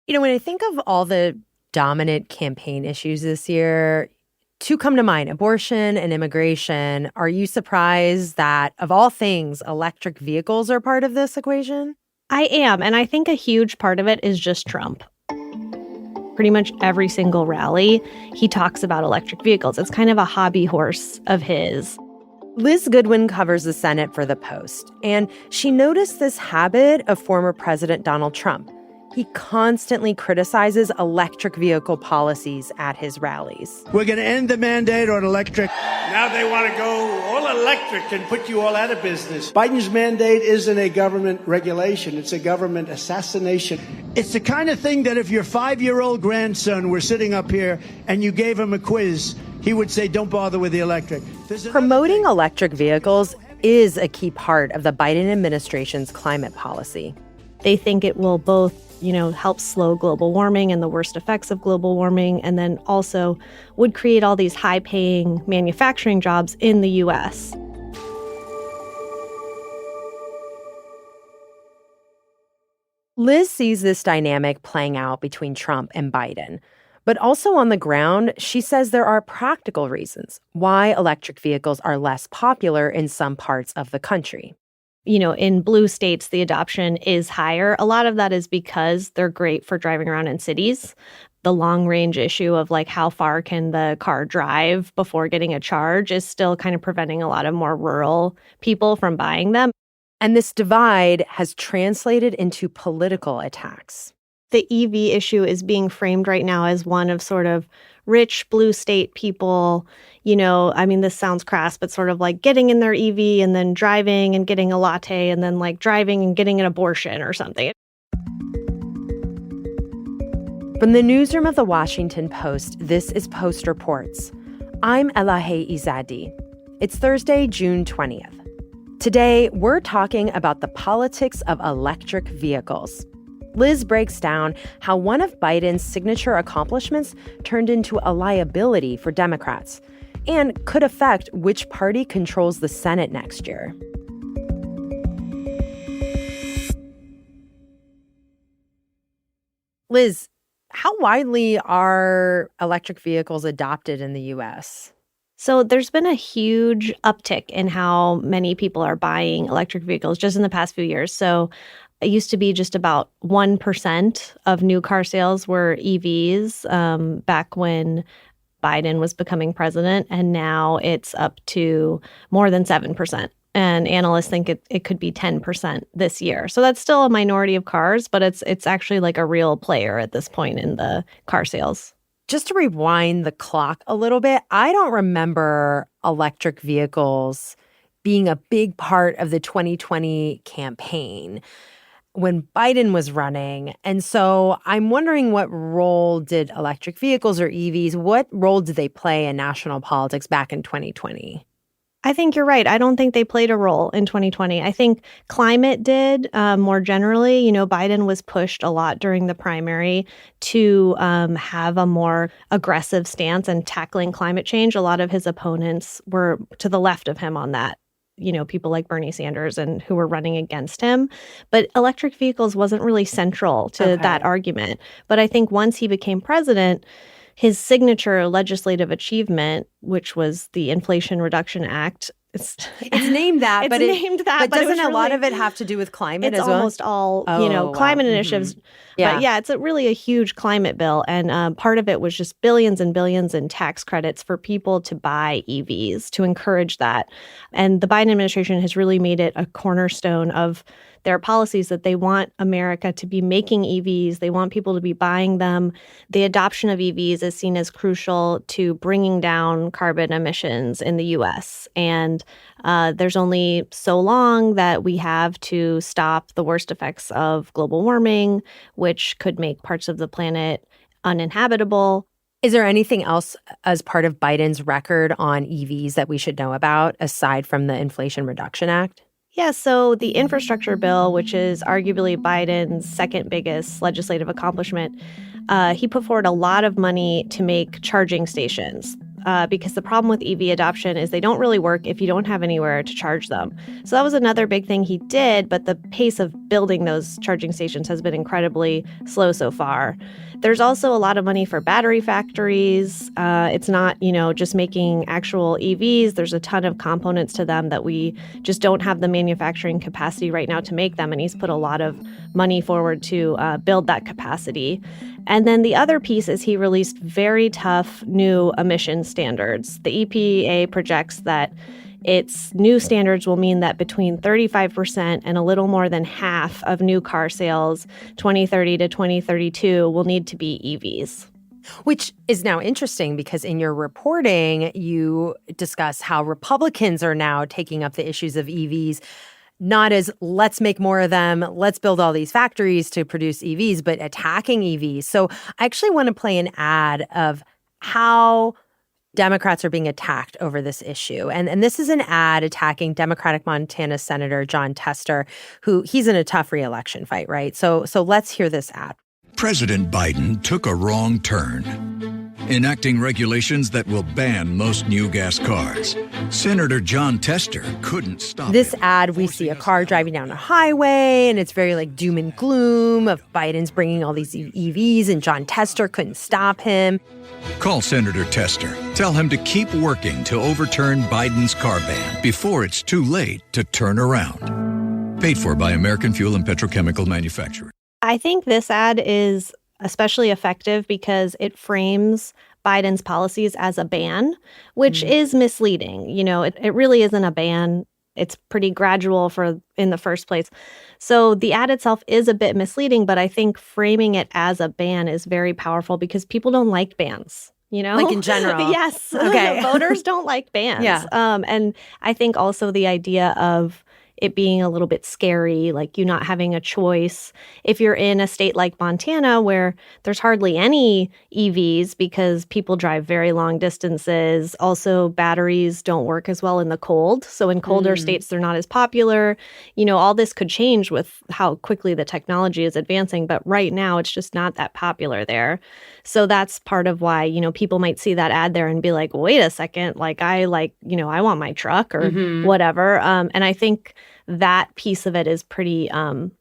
When I think of all the dominant campaign issues this year, two come to mind: abortion and immigration. Are you surprised that, of all things, electric vehicles are part of this equation? I am, and I think a huge part of it is just Trump. Pretty much every single rally, he talks about electric vehicles. It's kind of a hobby horse of his. Liz Goodwin covers the Senate for The Post, and she noticed this habit of former President Donald Trump. He constantly criticizes electric vehicle policies at his rallies. We're going to end the mandate on electric. Now they want to go all electric and put you all out of business. Biden's mandate isn't a government regulation. It's a government assassination. It's the kind of thing that if your 5-year-old grandson were sitting up here and you gave him a quiz, he would say, don't bother with the electric. Promoting electric vehicles is a key part of the Biden administration's climate policy. They think it will both help slow global warming and the worst effects of global warming, and then also would create all these high-paying manufacturing jobs in the U.S. Liz sees this dynamic playing out between Trump and Biden. But also on the ground, she says there are practical reasons why electric vehicles are less popular in some parts of the country. In blue states, the adoption is higher. A lot of that is because they're great for driving around in cities. The long range issue of how far can the car drive before getting a charge is still kind of preventing a lot of more rural people from buying them. And this divide has translated into political attacks. The EV issue is being framed right now as one of sort of rich blue state people, this sounds crass, but sort of like getting in their EV and then driving and getting a latte and then driving and getting an abortion or something. From the newsroom of The Washington Post, this is Post Reports. I'm Elahe Izadi. It's Thursday, June 20th. Today, we're talking about the politics of electric vehicles. Liz breaks down how one of Biden's signature accomplishments turned into a liability for Democrats and could affect which party controls the Senate next year. Liz, how widely are electric vehicles adopted in the U.S.? So there's been a huge uptick in how many people are buying electric vehicles just in the past few years. So it used to be just about 1% of new car sales were EVs back when Biden was becoming president, and now it's up to more than 7%. And analysts think it could be 10% this year. So that's still a minority of cars, but it's actually a real player at this point in the car sales. Just to rewind the clock a little bit, I don't remember electric vehicles being a big part of the 2020 campaign when Biden was running. And so I'm wondering, what role did electric vehicles or EVs, what role did they play in national politics back in 2020? I think you're right. I don't think they played a role in 2020. I think climate did more generally. Biden was pushed a lot during the primary to have a more aggressive stance in tackling climate change. A lot of his opponents were to the left of him on that. People like Bernie Sanders and who were running against him. But electric vehicles wasn't really central to that argument. But I think once he became president, his signature legislative achievement, which was the Inflation Reduction Act, it's named that, but doesn't a lot of it have to do with climate as well? It's almost all, climate initiatives. Mm-hmm. Yeah. But yeah, it's really a huge climate bill. And part of it was just billions and billions in tax credits for people to buy EVs, to encourage that. And the Biden administration has really made it a cornerstone of their policies that they want America to be making EVs. They want people to be buying them. The adoption of EVs is seen as crucial to bringing down carbon emissions in the U.S. And there's only so long that we have to stop the worst effects of global warming, which could make parts of the planet uninhabitable. Is there anything else as part of Biden's record on EVs that we should know about, aside from the Inflation Reduction Act? Yeah, so the infrastructure bill, which is arguably Biden's second biggest legislative accomplishment, he put forward a lot of money to make charging stations. because the problem with EV adoption is they don't really work if you don't have anywhere to charge them. So that was another big thing he did, but the pace of building those charging stations has been incredibly slow so far. There's also a lot of money for battery factories. It's not, just making actual EVs. There's a ton of components to them that we just don't have the manufacturing capacity right now to make them. And he's put a lot of money forward to build that capacity. And then the other piece is he released very tough new emission standards. The EPA projects that its new standards will mean that between 35% and a little more than half of new car sales 2030 to 2032 will need to be EVs. Which is now interesting because in your reporting, you discuss how Republicans are now taking up the issues of EVs, not as let's make more of them, let's build all these factories to produce EVs, but attacking EVs. So I actually want to play an ad of how Democrats are being attacked over this issue. And this is an ad attacking Democratic Montana Senator Jon Tester, who he's in a tough re-election fight, right? So let's hear this ad. President Biden took a wrong turn, enacting regulations that will ban most new gas cars. Senator Jon Tester couldn't stop this ad. We see a car driving down a highway, and it's very like doom and gloom of Biden's bringing all these EVs, and Jon Tester couldn't stop him. Call Senator Tester. Tell him to keep working to overturn Biden's car ban before it's too late to turn around. Paid for by American Fuel and Petrochemical Manufacturer. I think this ad is especially effective because it frames Biden's policies as a ban, which is misleading. It really isn't a ban. It's pretty gradual in the first place. So the ad itself is a bit misleading, but I think framing it as a ban is very powerful because people don't like bans. Like in general. Yes. Okay. Voters don't like bans. Yeah. And I think also the idea of it being a little bit scary, like you not having a choice. If you're in a state like Montana where there's hardly any EVs because people drive very long distances, also batteries don't work as well in the cold. So in colder states, they're not as popular. All this could change with how quickly the technology is advancing. But right now, it's just not that popular there. So that's part of why, people might see that ad there and be like, wait a second, I want my truck or whatever. And I think that piece of it is pretty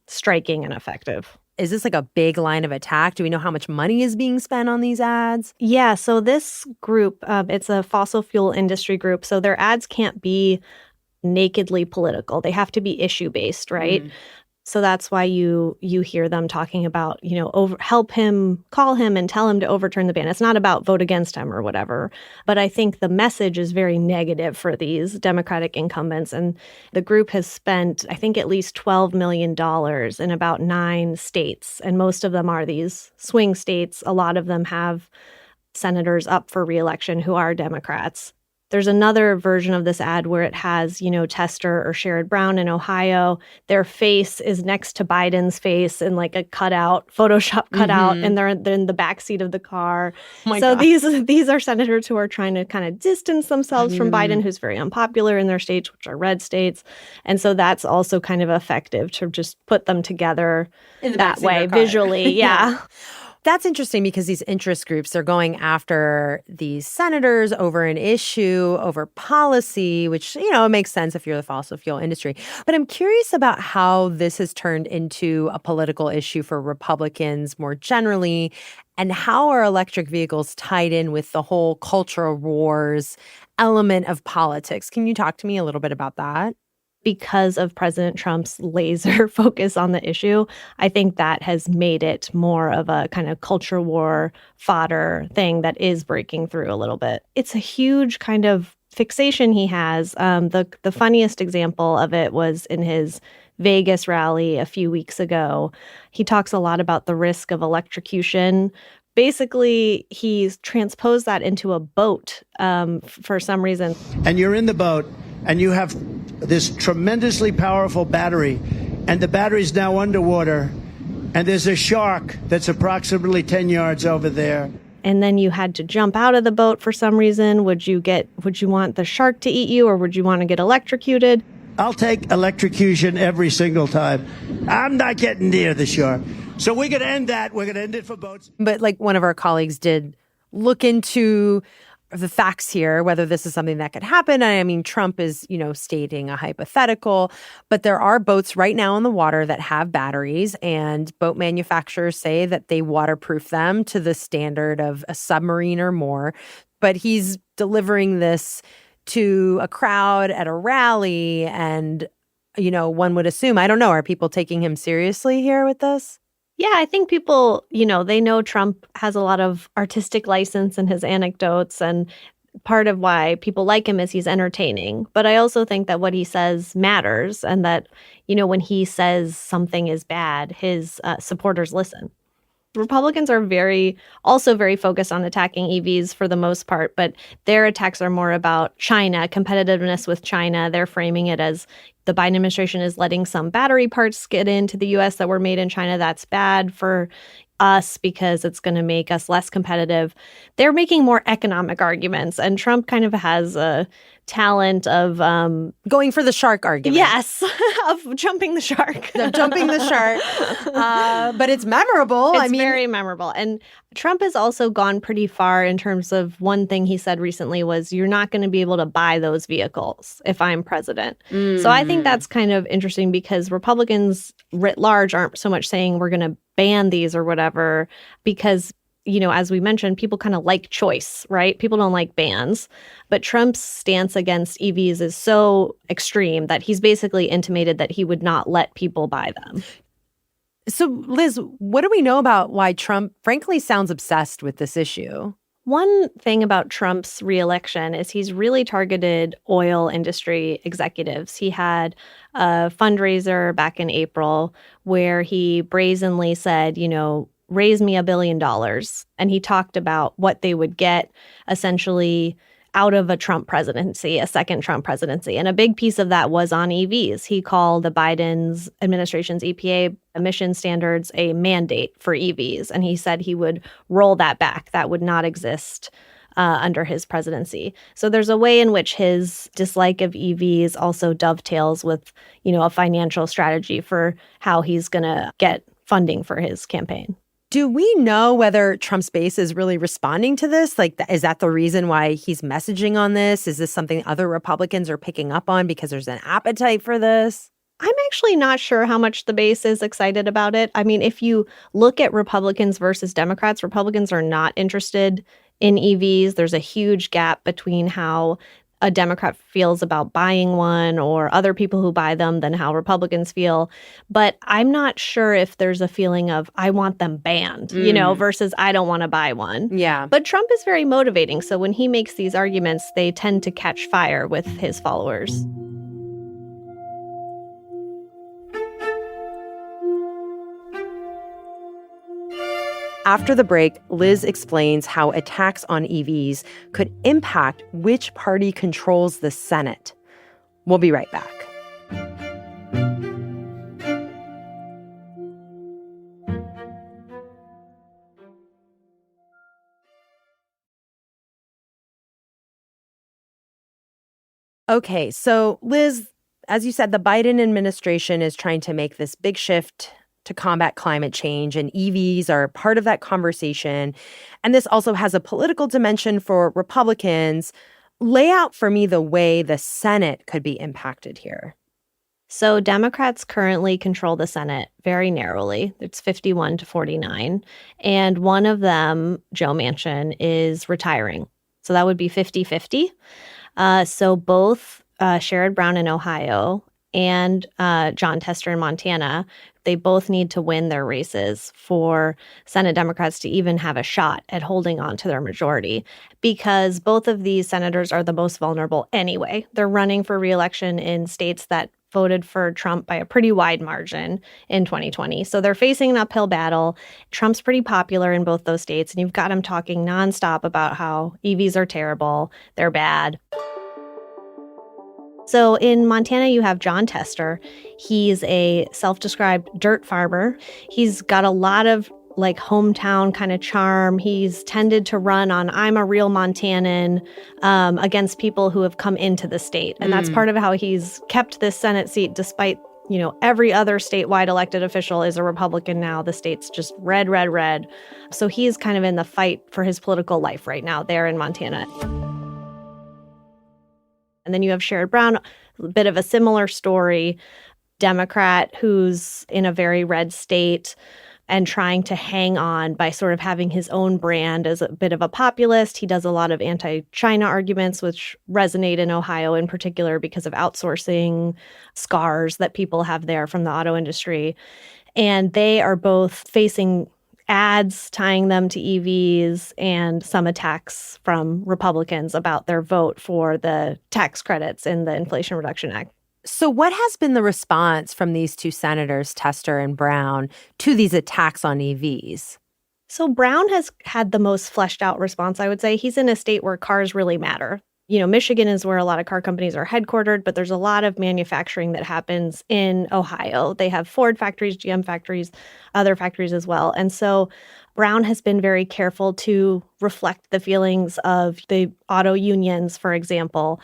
striking and effective. Is this like a big line of attack? Do we know how much money is being spent on these ads? Yeah, so this group, it's a fossil fuel industry group. So their ads can't be nakedly political. They have to be issue-based, right? So that's why you hear them talking about, call him and tell him to overturn the ban. It's not about vote against him or whatever. But I think the message is very negative for these Democratic incumbents. And the group has spent, I think, at least $12 million in about 9 states. And most of them are these swing states. A lot of them have senators up for re-election who are Democrats. There's another version of this ad where it has, Tester or Sherrod Brown in Ohio. Their face is next to Biden's face in like a Photoshop cutout, and they're in the backseat of the car. These are senators who are trying to kind of distance themselves from Biden, who's very unpopular in their states, which are red states. And so that's also kind of effective to just put them together that way visually. Yeah. That's interesting because these interest groups are going after these senators over an issue, over policy, which, it makes sense if you're the fossil fuel industry. But I'm curious about how this has turned into a political issue for Republicans more generally, and how are electric vehicles tied in with the whole cultural wars element of politics? Can you talk to me a little bit about that? Because of President Trump's laser focus on the issue, I think that has made it more of a kind of culture war fodder thing that is breaking through a little bit. It's a huge kind of fixation he has. The funniest example of it was in his Vegas rally a few weeks ago. He talks a lot about the risk of electrocution. Basically, he's transposed that into a boat for some reason. And you're in the boat, and you have this tremendously powerful battery, and the battery's now underwater, and there's a shark that's approximately 10 yards over there. And then you had to jump out of the boat for some reason. Would you want the shark to eat you, or would you want to get electrocuted? I'll take electrocution every single time. I'm not getting near the shark. So we're going to end that. We're going to end it for boats. But like one of our colleagues did look into the facts here, whether this is something that could happen. I mean, Trump is, stating a hypothetical, but there are boats right now in the water that have batteries, and boat manufacturers say that they waterproof them to the standard of a submarine or more. But he's delivering this to a crowd at a rally, and, one would assume, I don't know, are people taking him seriously here with this? Yeah, I think people, they know Trump has a lot of artistic license in his anecdotes, and part of why people like him is he's entertaining. But I also think that what he says matters, and that, when he says something is bad, his supporters listen. Republicans are also very focused on attacking EVs for the most part, but their attacks are more about China, competitiveness with China. They're framing it as the Biden administration is letting some battery parts get into the U.S. that were made in China. That's bad for us because it's going to make us less competitive. They're making more economic arguments, and Trump kind of has a talent of going for the shark argument. Yes, of jumping the shark. Jumping the shark. But it's memorable. It's very memorable. And Trump has also gone pretty far in terms of one thing he said recently was, you're not going to be able to buy those vehicles if I'm president. So I think that's kind of interesting because Republicans writ large aren't so much saying we're going to ban these or whatever, because as we mentioned, people kind of like choice, right? People don't like bans. But Trump's stance against EVs is so extreme that he's basically intimated that he would not let people buy them. So, Liz, what do we know about why Trump, frankly, sounds obsessed with this issue? One thing about Trump's reelection is he's really targeted oil industry executives. He had a fundraiser back in April where he brazenly said, raise me $1 billion. And he talked about what they would get essentially out of a Trump presidency, a second Trump presidency. And a big piece of that was on EVs. He called the Biden administration's EPA emission standards a mandate for EVs. And he said he would roll that back. That would not exist under his presidency. So there's a way in which his dislike of EVs also dovetails with, a financial strategy for how he's going to get funding for his campaign. Do we know whether Trump's base is really responding to this? Is that the reason why he's messaging on this? Is this something other Republicans are picking up on because there's an appetite for this? I'm actually not sure how much the base is excited about it. I mean, if you look at Republicans versus Democrats, Republicans are not interested in EVs. There's a huge gap between how a Democrat feels about buying one or other people who buy them than how Republicans feel. But I'm not sure if there's a feeling of, I want them banned, versus I don't want to buy one. Yeah. But Trump is very motivating. So when he makes these arguments, they tend to catch fire with his followers. After the break, Liz explains how attacks on EVs could impact which party controls the Senate. We'll be right back. Okay, so Liz, as you said, the Biden administration is trying to make this big shift to combat climate change, and EVs are part of that conversation. And this also has a political dimension for Republicans. Lay out for me the way the Senate could be impacted here. So Democrats currently control the Senate very narrowly. It's 51-49. And one of them, Joe Manchin, is retiring. So that would be 50-50. So both Sherrod Brown in Ohio and Jon Tester in Montana, they both need to win their races for Senate Democrats to even have a shot at holding on to their majority, because both of these senators are the most vulnerable anyway. They're running for re-election in states that voted for Trump by a pretty wide margin in 2020. So they're facing an uphill battle. Trump's pretty popular in both those states, and you've got him talking nonstop about how EVs are terrible, they're bad. So in Montana, you have Jon Tester. He's a self-described dirt farmer. He's got a lot of hometown kind of charm. He's tended to run on I'm a real Montanan against people who have come into the state. And that's part of how he's kept this Senate seat despite every other statewide elected official is a Republican now. The state's just red, red, red. So he's kind of in the fight for his political life right now there in Montana. And then you have Sherrod Brown, a bit of a similar story, Democrat who's in a very red state and trying to hang on by sort of having his own brand as a bit of a populist. He does a lot of anti-China arguments, which resonate in Ohio in particular because of outsourcing scars that people have there from the auto industry. And they are both facing ads tying them to EVs and some attacks from Republicans about their vote for the tax credits in the Inflation Reduction Act. So what has been the response from these two senators, Tester and Brown, to these attacks on EVs? So Brown has had the most fleshed out response, I would say. He's in a state where cars really matter. Michigan is where a lot of car companies are headquartered, but there's a lot of manufacturing that happens in Ohio. They have Ford factories, GM factories, other factories as well. And so Brown has been very careful to reflect the feelings of the auto unions, for example.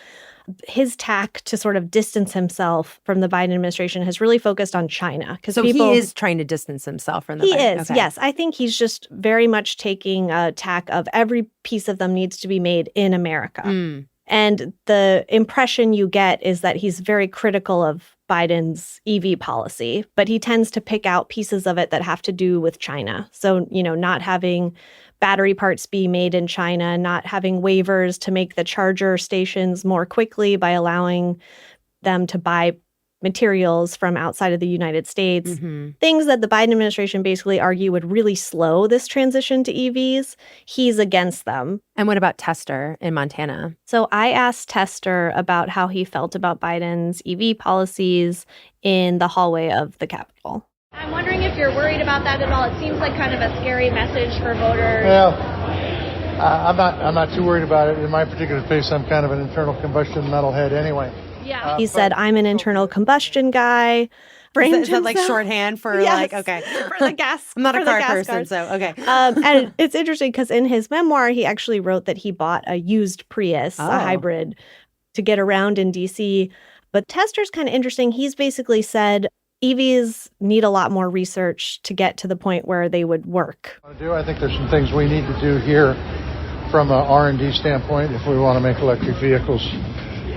His tack to sort of distance himself from the Biden administration has really focused on China. So he is trying to distance himself from the Biden. He is, okay. Yes. I think he's just very much taking a tack of every piece of them needs to be made in America. And the impression you get is that he's very critical of Biden's EV policy, but he tends to pick out pieces of it that have to do with China. So, not having battery parts be made in China, not having waivers to make the charger stations more quickly by allowing them to buy materials from outside of the United States, things that the Biden administration basically argue would really slow this transition to EVs. He's against them. And what about Tester in Montana? So I asked Tester about how he felt about Biden's EV policies in the hallway of the Capitol. I'm wondering if you're worried about that at all. It seems like kind of a scary message for voters. Well, I'm not too worried about it. In my particular case, I'm kind of an internal combustion metalhead anyway. Yeah. He said, I'm an internal combustion guy. Is that like shorthand for yes, okay. For the gas. I'm not a car person, card. so okay. And it's interesting because in his memoir, he actually wrote that he bought a used Prius, a hybrid, to get around in D.C. But Tester's kind of interesting. He's basically said EVs need a lot more research to get to the point where they would work. I think there's some things we need to do here from an R&D standpoint if we want to make electric vehicles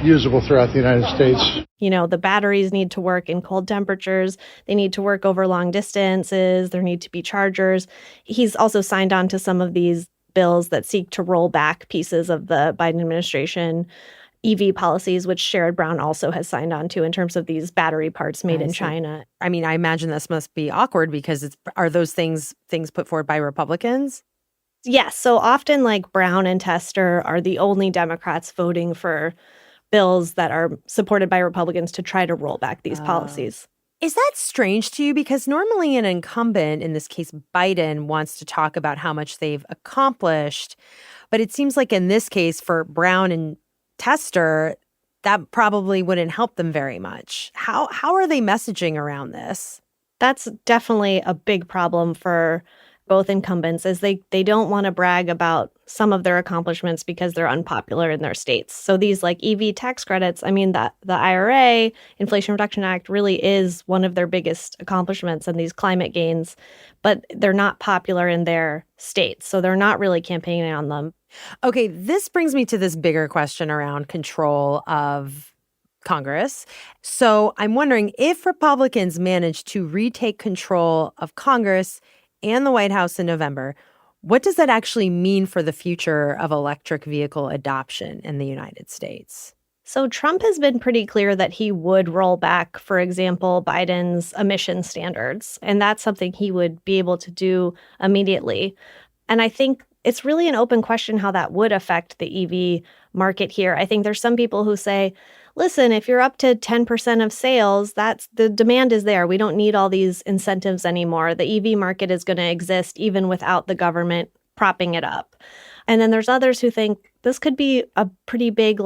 usable throughout the United States. The batteries need to work in cold temperatures. They need to work over long distances. There need to be chargers. He's also signed on to some of these bills that seek to roll back pieces of the Biden administration EV policies, which Sherrod Brown also has signed on to in terms of these battery parts made in China. I mean, I imagine this must be awkward because are those things put forward by Republicans? Yes. So often like Brown and Tester are the only Democrats voting for bills that are supported by Republicans to try to roll back these policies. Is that strange to you? Because normally an incumbent, in this case Biden, wants to talk about how much they've accomplished. But it seems like in this case for Brown and Tester, that probably wouldn't help them very much. How are they messaging around this? That's definitely a big problem for both incumbents, is they don't want to brag about some of their accomplishments because they're unpopular in their states. So these like EV tax credits, I mean, the IRA, Inflation Reduction Act, really is one of their biggest accomplishments and these climate gains, but they're not popular in their states. So they're not really campaigning on them. Okay, this brings me to this bigger question around control of Congress. So I'm wondering if Republicans manage to retake control of Congress and the White House in November, what does that actually mean for the future of electric vehicle adoption in the United States? So Trump has been pretty clear that he would roll back, for example, Biden's emission standards. And that's something he would be able to do immediately. And I think it's really an open question how that would affect the EV market here. I think there's some people who say, listen, if you're up to 10% of sales, that's the demand is there. We don't need all these incentives anymore. The EV market is going to exist even without the government propping it up. And then there's others who think this could be a pretty big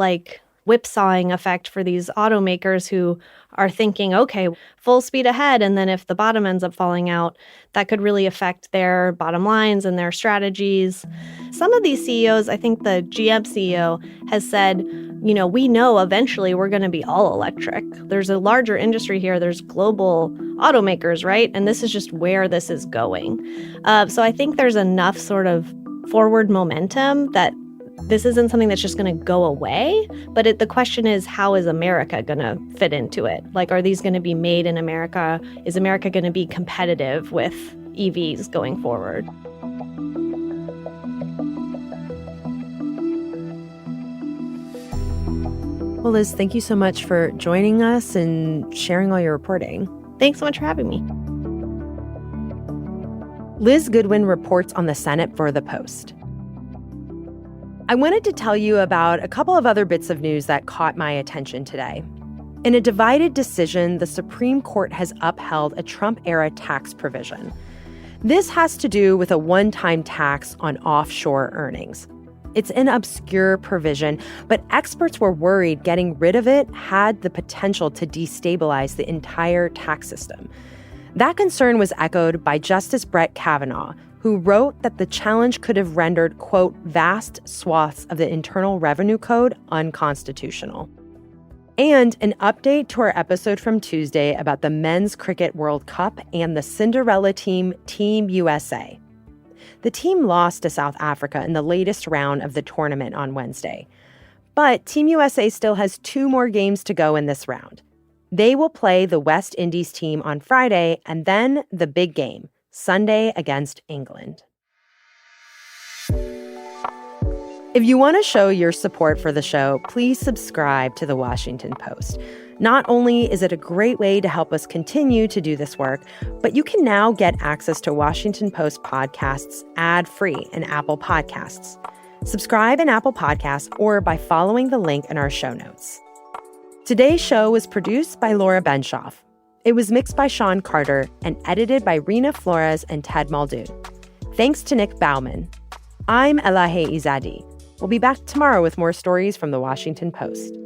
whipsawing effect for these automakers who are thinking, okay, full speed ahead. And then if the bottom ends up falling out, that could really affect their bottom lines and their strategies. Some of these CEOs, I think the GM CEO has said, we know eventually we're going to be all electric. There's a larger industry here. There's global automakers, right? And this is just where this is going. So I think there's enough sort of forward momentum that this isn't something that's just going to go away. But the question is, how is America going to fit into it? Like, are these going to be made in America? Is America going to be competitive with EVs going forward? Well, Liz, thank you so much for joining us and sharing all your reporting. Thanks so much for having me. Liz Goodwin reports on the Senate for The Post. I wanted to tell you about a couple of other bits of news that caught my attention today. In a divided decision, the Supreme Court has upheld a Trump-era tax provision. This has to do with a one-time tax on offshore earnings. It's an obscure provision, but experts were worried getting rid of it had the potential to destabilize the entire tax system. That concern was echoed by Justice Brett Kavanaugh, who wrote that the challenge could have rendered, quote, vast swaths of the Internal Revenue Code unconstitutional. And an update to our episode from Tuesday about the Men's Cricket World Cup and the Cinderella team, Team USA. The team lost to South Africa in the latest round of the tournament on Wednesday. But Team USA still has 2 more games to go in this round. They will play the West Indies team on Friday and then the big game, Sunday against England. If you want to show your support for the show, please subscribe to The Washington Post. Not only is it a great way to help us continue to do this work, but you can now get access to Washington Post podcasts ad-free in Apple Podcasts. Subscribe in Apple Podcasts or by following the link in our show notes. Today's show was produced by Laura Benshoff. It was mixed by Sean Carter and edited by Rena Flores and Ted Muldoon. Thanks to Nick Bauman. I'm Elahe Izadi. We'll be back tomorrow with more stories from The Washington Post.